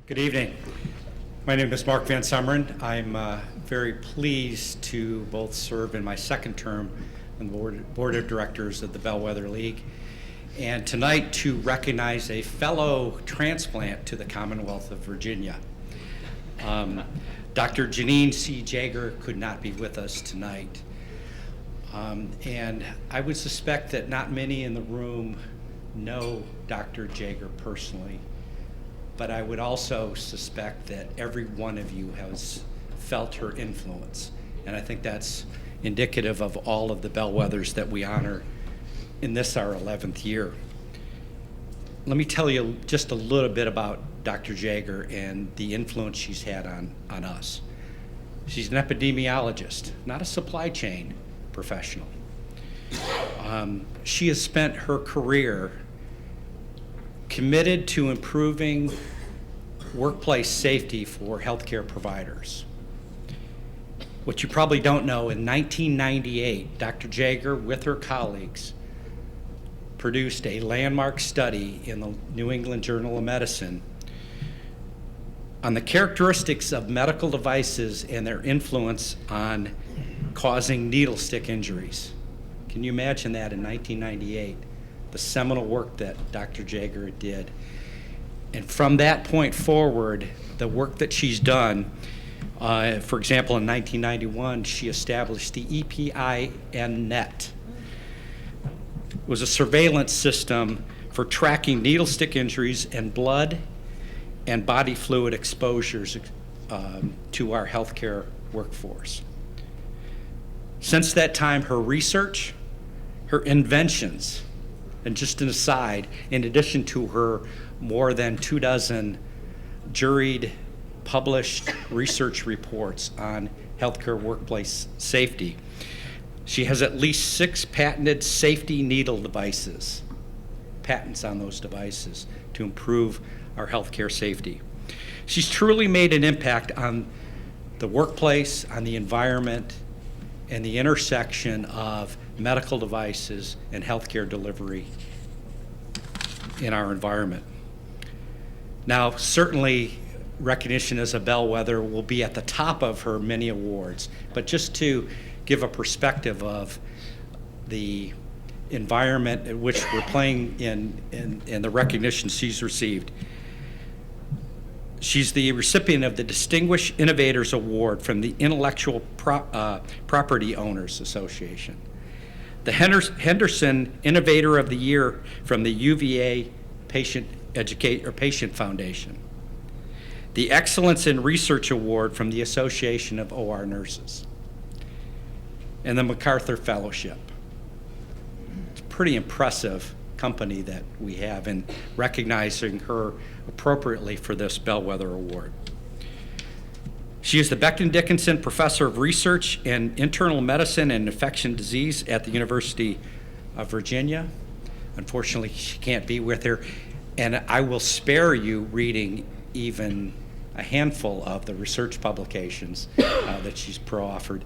Good evening. My name is Mark Van Summeren. I'm very pleased to both serve in my second term on the board of directors of the Bellwether League, and tonight to recognize a fellow transplant to the Commonwealth of Virginia. Dr. Janine C. Jagger could not be with us tonight. And I would suspect that not many in the room know Dr. Jagger personally, but I would also suspect that every one of you has felt her influence. And I think that's indicative of all of the Bellwethers that we honor in this, our 11th year. Let me tell you just a little bit about Dr. Jagger and the influence she's had on us. She's an epidemiologist, not a supply chain professional. She has spent her career committed to improving workplace safety for healthcare providers. What you probably don't know, in 1998, Dr. Jagger, with her colleagues, produced a landmark study in the New England Journal of Medicine on the characteristics of medical devices and their influence on causing needle stick injuries. Can you imagine that in 1998? The seminal work that Dr. Jagger did. And from that point forward, the work that she's done, for example, in 1991, she established the EPIN-NET. It was a surveillance system for tracking needle stick injuries and blood and body fluid exposures to our healthcare workforce. Since that time, her research, her inventions, and just an aside, in addition to her more than 24 juried, published research reports on healthcare workplace safety, she has at least 6 patented safety needle devices, patents on those devices to improve our healthcare safety. She's truly made an impact on the workplace, on the environment, and the intersection of medical devices and healthcare delivery in our environment. Now, certainly recognition as a Bellwether will be at the top of her many awards, but just to give a perspective of the environment in which we're playing in the recognition she's received. She's the recipient of the Distinguished Innovators Award from the Intellectual Property Owners Association, the Henderson Innovator of the Year from the UVA Patient Foundation, the Excellence in Research Award from the Association of OR Nurses, and the MacArthur Fellowship. It's a pretty impressive company that we have in recognizing her appropriately for this Bellwether Award. She is the Becton Dickinson Professor of Research in Internal Medicine and Infectious Disease at the University of Virginia. Unfortunately, she can't be with her, and I will spare you reading even a handful of the research publications that she's pro-offered.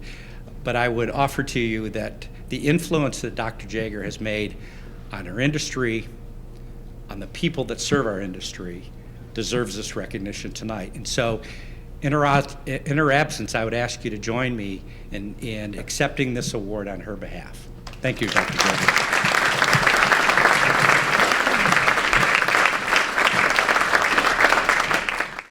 But I would offer to you that the influence that Dr. Jagger has made on our industry, on the people that serve our industry, deserves this recognition tonight. And so, in her absence, I would ask you to join me in accepting this award on her behalf. Thank you, Dr. Jagger.